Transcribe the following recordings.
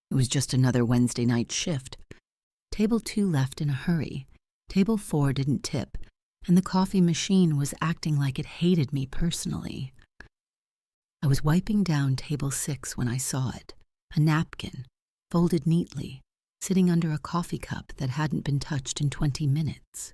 It was just another Wednesday night shift. Table 2 left in a hurry. Table 4 didn't tip, and the coffee machine was acting like it hated me personally. I was wiping down table 6 when I saw it, a napkin, folded neatly, sitting under a coffee cup that hadn't been touched in 20 minutes.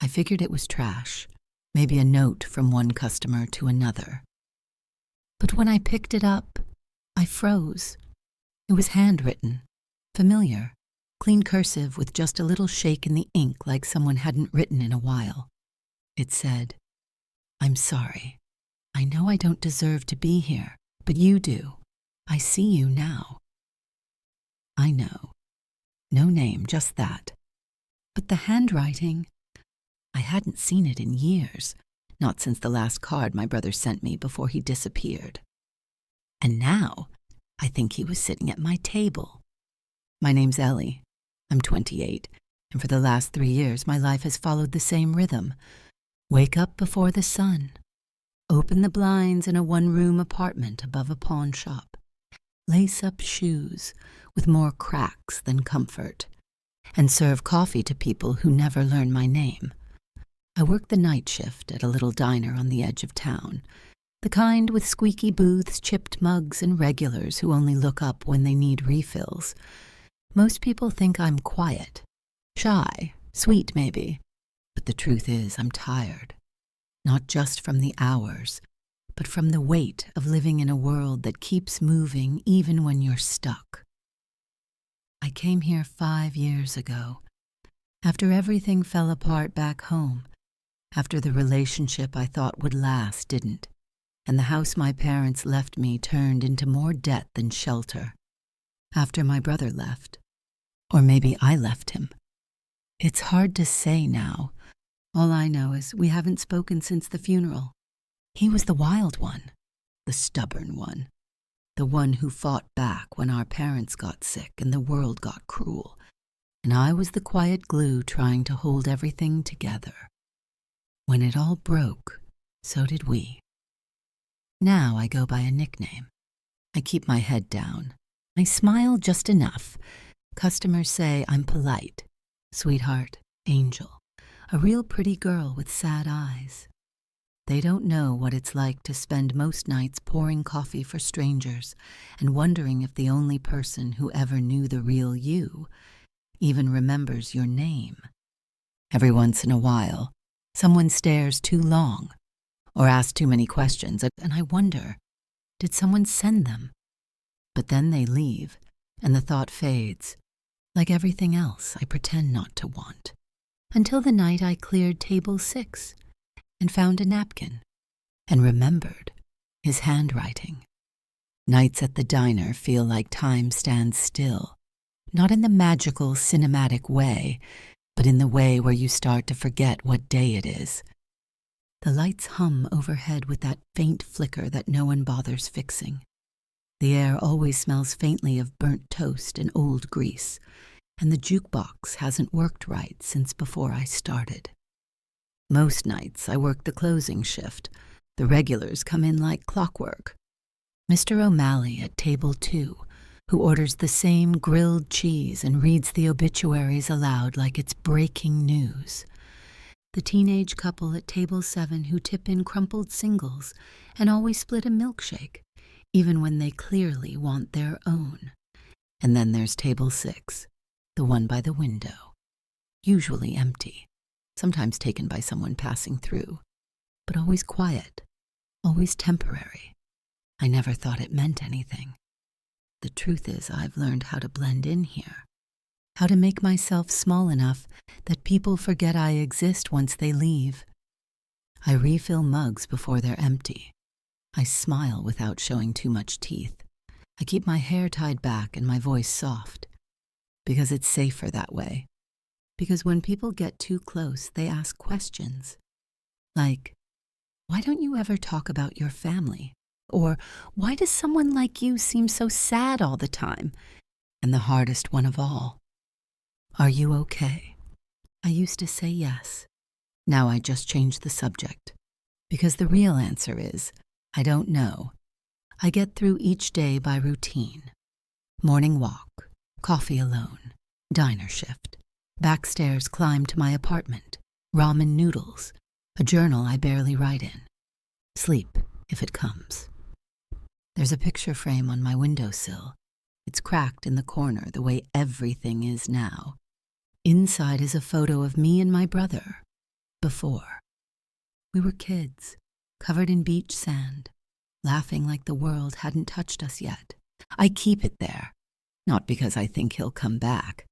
I figured it was trash, maybe a note from one customer to another. But when I picked it up, I froze. It was handwritten, familiar, clean cursive with just a little shake in the ink like someone hadn't written in a while. It said, "I'm sorry. I know I don't deserve to be here, but you do. I see you now." I know. No name, just that. But the handwriting, I hadn't seen it in years, not since the last card my brother sent me before he disappeared. And now, I think he was sitting at my table. My name's Ellie. I'm 28, and for the last 3 years my life has followed the same rhythm. Wake up before the sun. Open the blinds in a one-room apartment above a pawn shop. Lace up shoes with more cracks than comfort. And serve coffee to people who never learn my name. I work the night shift at a little diner on the edge of town. The kind with squeaky booths, chipped mugs, and regulars who only look up when they need refills. Most people think I'm quiet, shy, sweet maybe. But the truth is I'm tired. Not just from the hours, but from the weight of living in a world that keeps moving even when you're stuck. I came here 5 years ago, after everything fell apart back home, after the relationship I thought would last didn't, and the house my parents left me turned into more debt than shelter, after my brother left. Or maybe I left him. It's hard to say now. All I know is we haven't spoken since the funeral. He was the wild one, the stubborn one, the one who fought back when our parents got sick and the world got cruel, and I was the quiet glue trying to hold everything together. When it all broke, so did we. Now I go by a nickname. I keep my head down. I smile just enough. Customers say I'm polite, sweetheart, angel, a real pretty girl with sad eyes. They don't know what it's like to spend most nights pouring coffee for strangers and wondering if the only person who ever knew the real you even remembers your name. Every once in a while, someone stares too long or asks too many questions, and I wonder, did someone send them? But then they leave, and the thought fades, like everything else I pretend not to want, until the night I cleared table 6 and found a napkin and remembered his handwriting. Nights at the diner feel like time stands still, not in the magical cinematic way, but in the way where you start to forget what day it is. The lights hum overhead with that faint flicker that no one bothers fixing. The air always smells faintly of burnt toast and old grease, and the jukebox hasn't worked right since before I started. Most nights I work the closing shift. The regulars come in like clockwork. Mr. O'Malley at table 2, who orders the same grilled cheese and reads the obituaries aloud like it's breaking news. The teenage couple at table 7 who tip in crumpled singles and always split a milkshake, even when they clearly want their own. And then there's table 6, the one by the window, usually empty, sometimes taken by someone passing through, but always quiet, always temporary. I never thought it meant anything. The truth is I've learned how to blend in here, how to make myself small enough that people forget I exist once they leave. I refill mugs before they're empty. I smile without showing too much teeth. I keep my hair tied back and my voice soft, because it's safer that way. Because when people get too close, they ask questions. Like, why don't you ever talk about your family? Or, why does someone like you seem so sad all the time? And the hardest one of all, are you okay? I used to say yes. Now I just change the subject. Because the real answer is, I don't know. I get through each day by routine. Morning walk, coffee alone, diner shift, backstairs climb to my apartment, ramen noodles, a journal I barely write in, sleep if it comes. There's a picture frame on my windowsill. It's cracked in the corner the way everything is now. Inside is a photo of me and my brother. Before. We were kids, covered in beach sand, laughing like the world hadn't touched us yet. I keep it there, not because I think he'll come back,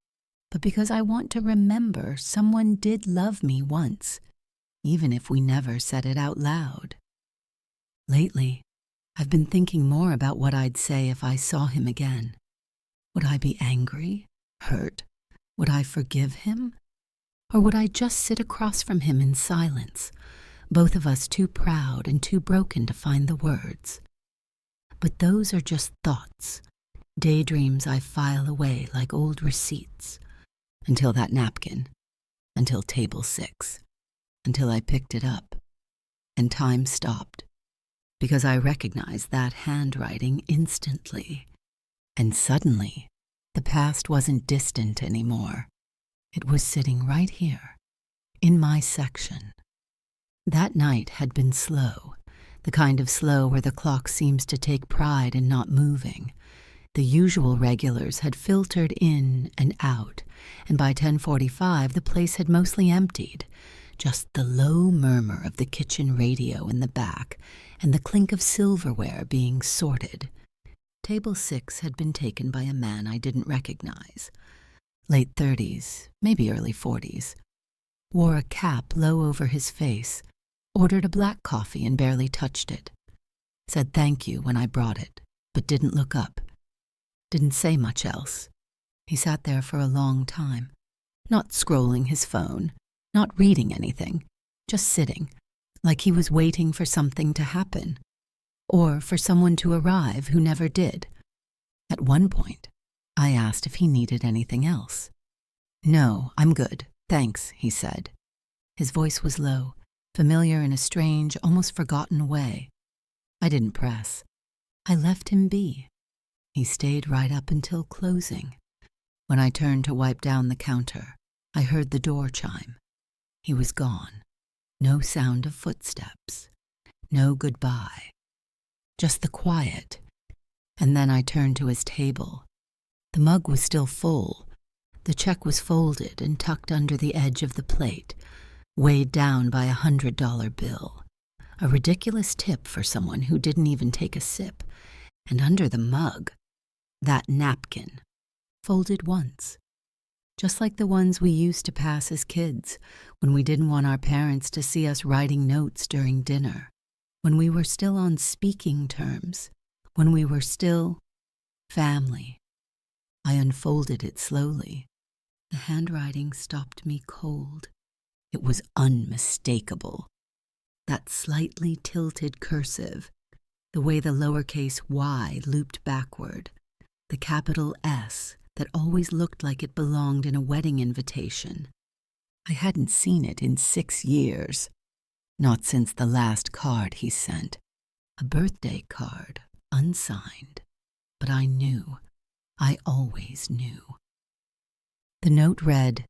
but because I want to remember someone did love me once, even if we never said it out loud. Lately, I've been thinking more about what I'd say if I saw him again. Would I be angry, hurt? Would I forgive him? Or would I just sit across from him in silence, both of us too proud and too broken to find the words? But those are just thoughts, daydreams I file away like old receipts, until that napkin, until table 6, until I picked it up, and time stopped, because I recognized that handwriting instantly. And suddenly, the past wasn't distant anymore. It was sitting right here, in my section. That night had been slow, the kind of slow where the clock seems to take pride in not moving. The usual regulars had filtered in and out, and by 10:45 the place had mostly emptied. Just the low murmur of the kitchen radio in the back and the clink of silverware being sorted. Table 6 had been taken by a man I didn't recognize. Late 30s, maybe early 40s. Wore a cap low over his face, ordered a black coffee and barely touched it. Said thank you when I brought it, but didn't look up. Didn't say much else. He sat there for a long time, not scrolling his phone, not reading anything, just sitting, like he was waiting for something to happen, or for someone to arrive who never did. At one point, I asked if he needed anything else. No, I'm good, thanks, he said. His voice was low, familiar in a strange, almost forgotten way. I didn't press. I left him be. He stayed right up until closing. When I turned to wipe down the counter, I heard the door chime. He was gone. No sound of footsteps. No goodbye. Just the quiet. And then I turned to his table. The mug was still full. The check was folded and tucked under the edge of the plate, weighed down by a $100 bill. A ridiculous tip for someone who didn't even take a sip. And under the mug, that napkin, folded once. Just like the ones we used to pass as kids when we didn't want our parents to see us writing notes during dinner, when we were still on speaking terms, when we were still family. I unfolded it slowly. The handwriting stopped me cold. It was unmistakable. That slightly tilted cursive, the way the lowercase y looped backward, the capital S that always looked like it belonged in a wedding invitation. I hadn't seen it in 6 years. Not since the last card he sent. A birthday card, unsigned. But I knew. I always knew. The note read,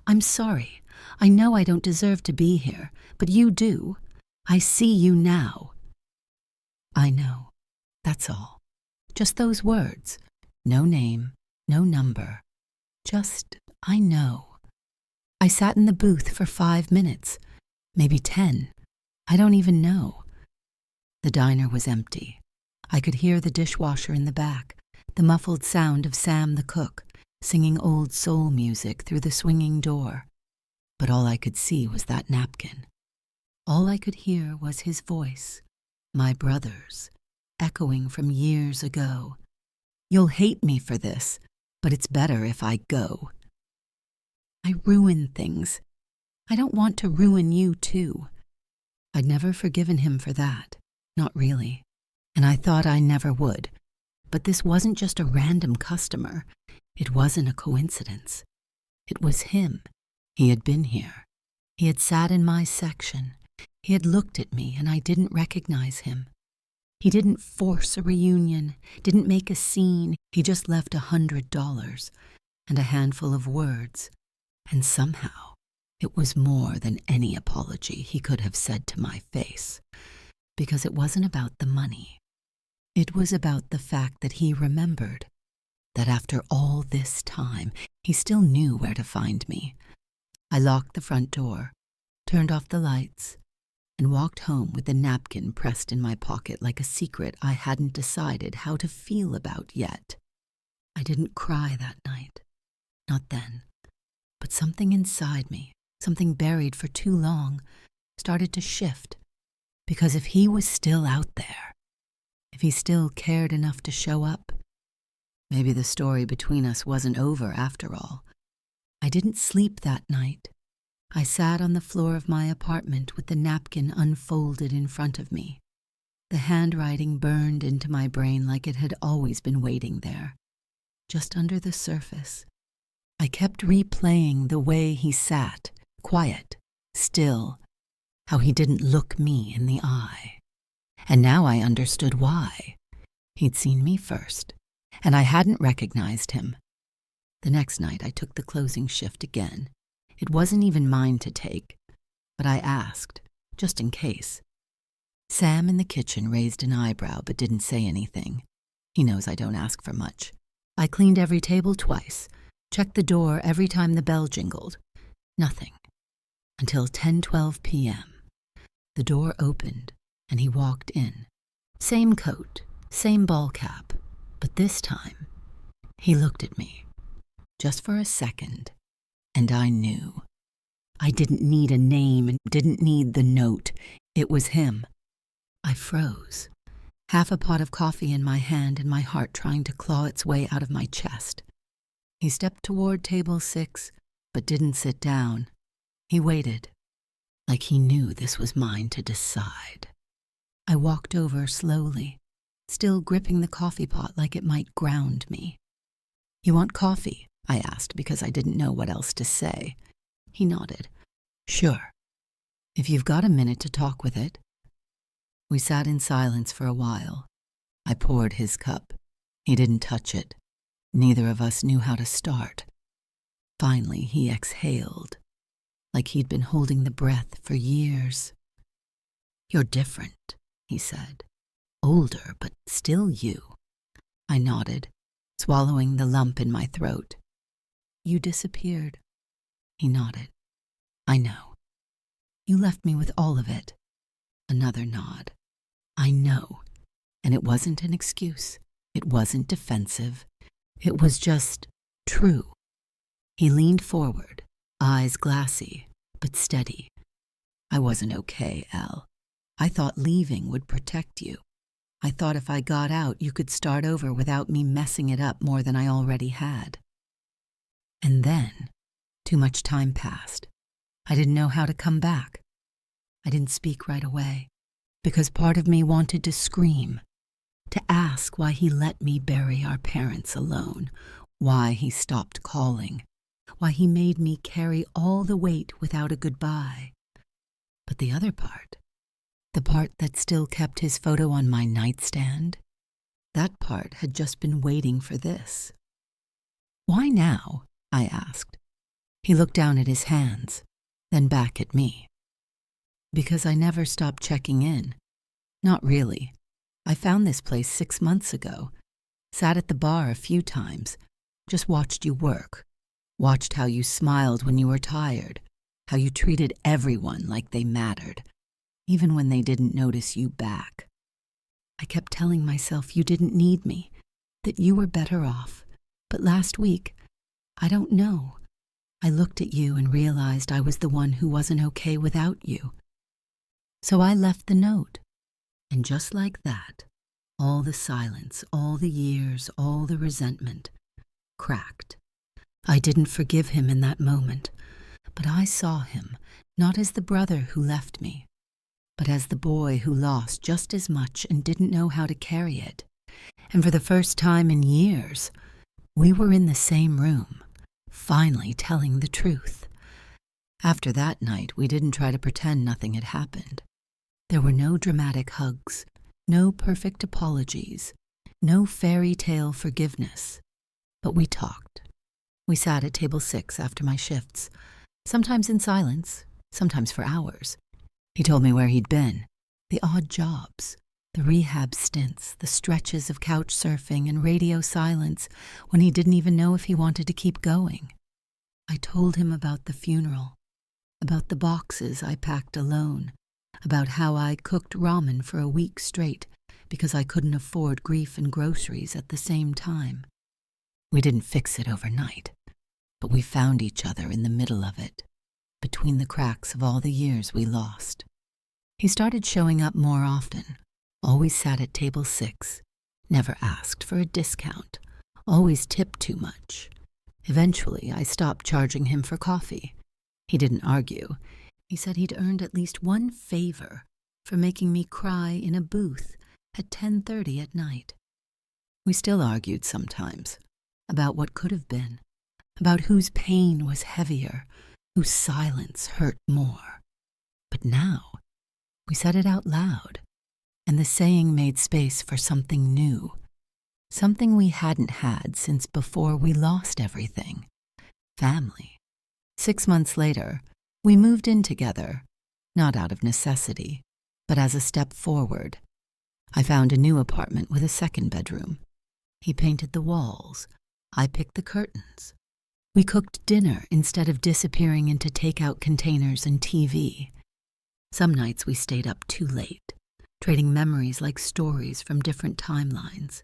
I'm sorry. I know I don't deserve to be here, but you do. I see you now. I know. That's all. Just those words. No name, no number. Just, I know. I sat in the booth for 5 minutes, maybe 10. I don't even know. The diner was empty. I could hear the dishwasher in the back, the muffled sound of Sam the cook, singing old soul music through the swinging door. But all I could see was that napkin. All I could hear was his voice, my brother's, echoing from years ago. You'll hate me for this, but it's better if I go. I ruin things. I don't want to ruin you too. I'd never forgiven him for that, not really, and I thought I never would. But this wasn't just a random customer. It wasn't a coincidence. It was him. He had been here. He had sat in my section. He had looked at me and I didn't recognize him. He didn't force a reunion, didn't make a scene. He just left $100 and a handful of words, and somehow it was more than any apology he could have said to my face, because it wasn't about the money. It was about the fact that he remembered that after all this time, he still knew where to find me. I locked the front door, turned off the lights, and walked home with the napkin pressed in my pocket like a secret I hadn't decided how to feel about yet. I didn't cry that night. Not then. But something inside me, something buried for too long, started to shift. Because if he was still out there, if he still cared enough to show up, maybe the story between us wasn't over after all. I didn't sleep that night. I sat on the floor of my apartment with the napkin unfolded in front of me. The handwriting burned into my brain like it had always been waiting there, just under the surface. I kept replaying the way he sat, quiet, still, how he didn't look me in the eye. And now I understood why. He'd seen me first, and I hadn't recognized him. The next night I took the closing shift again. It wasn't even mine to take, but I asked, just in case. Sam in the kitchen raised an eyebrow but didn't say anything. He knows I don't ask for much. I cleaned every table twice, checked the door every time the bell jingled. Nothing. Until 10:12 p.m. The door opened, and he walked in. Same coat, same ball cap, but this time, he looked at me. Just for a second. And I knew. I didn't need a name and didn't need the note. It was him. I froze, half a pot of coffee in my hand and my heart trying to claw its way out of my chest. He stepped toward table 6, but didn't sit down. He waited, like he knew this was mine to decide. I walked over slowly, still gripping the coffee pot like it might ground me. "You want coffee?" I asked because I didn't know what else to say. He nodded. "Sure. If you've got a minute to talk with it." We sat in silence for a while. I poured his cup. He didn't touch it. Neither of us knew how to start. Finally, he exhaled, like he'd been holding the breath for years. "You're different," he said. "Older, but still you." I nodded, swallowing the lump in my throat. "You disappeared." He nodded. "I know. You left me with all of it." Another nod. "I know." And it wasn't an excuse. It wasn't defensive. It was just true. He leaned forward, eyes glassy, but steady. "I wasn't okay, Elle. I thought leaving would protect you. I thought if I got out, you could start over without me messing it up more than I already had." And then, too much time passed. I didn't know how to come back. I didn't speak right away, because part of me wanted to scream, to ask why he let me bury our parents alone, why he stopped calling, why he made me carry all the weight without a goodbye. But the other part, the part that still kept his photo on my nightstand, that part had just been waiting for this. "Why now?" I asked. He looked down at his hands, then back at me. "Because I never stopped checking in. Not really. I found this place 6 months ago. Sat at the bar a few times. Just watched you work. Watched how you smiled when you were tired. How you treated everyone like they mattered, even when they didn't notice you back. I kept telling myself you didn't need me, that you were better off. But last week, I don't know. I looked at you and realized I was the one who wasn't okay without you. So I left the note. And just like that, all the silence, all the years, all the resentment, cracked. I didn't forgive him in that moment, but I saw him not as the brother who left me, but as the boy who lost just as much and didn't know how to carry it. And for the first time in years, we were in the same room, finally telling the truth. After that night, we didn't try to pretend nothing had happened. There were no dramatic hugs, No perfect apologies, no fairy tale forgiveness. But we talked. We sat at table 6 after my shifts, sometimes in silence, sometimes for hours. He told me where he'd been, the odd jobs, the rehab stints, the stretches of couch surfing and radio silence when he didn't even know if he wanted to keep going. I told him about the funeral, about the boxes I packed alone, about how I cooked ramen for a week straight because I couldn't afford grief and groceries at the same time. We didn't fix it overnight, but we found each other in the middle of it, between the cracks of all the years we lost. He started showing up more often, always sat at table 6, never asked for a discount, always tipped too much. Eventually, I stopped charging him for coffee. He didn't argue. He said he'd earned at least one favor for making me cry in a booth at 10:30 at night. We still argued sometimes about what could have been, about whose pain was heavier, whose silence hurt more. But now, we said it out loud, and the saying made space for something new, something we hadn't had since before we lost everything: family. 6 months later, we moved in together, not out of necessity, but as a step forward. I found a new apartment with a second bedroom. He painted the walls. I picked the curtains. We cooked dinner instead of disappearing into takeout containers and TV. Some nights we stayed up too late, trading memories like stories from different timelines.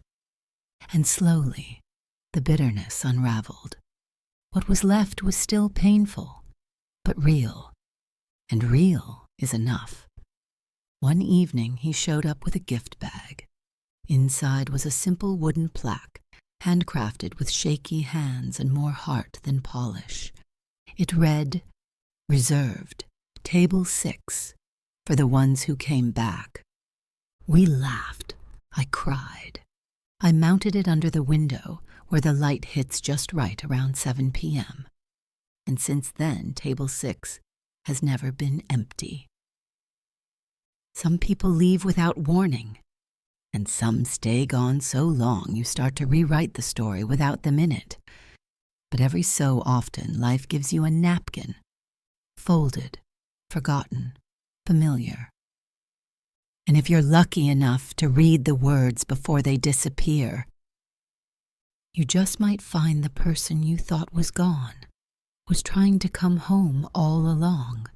And slowly, the bitterness unraveled. What was left was still painful, but real. And real is enough. One evening, he showed up with a gift bag. Inside was a simple wooden plaque, handcrafted with shaky hands and more heart than polish. It read, "Reserved, table 6, for the ones who came back." We laughed. I cried. I mounted it under the window, where the light hits just right around 7 p.m. And since then, table 6 has never been empty. Some people leave without warning, and some stay gone so long you start to rewrite the story without them in it. But every so often, life gives you a napkin, folded, forgotten, familiar. And if you're lucky enough to read the words before they disappear, you just might find the person you thought was gone was trying to come home all along.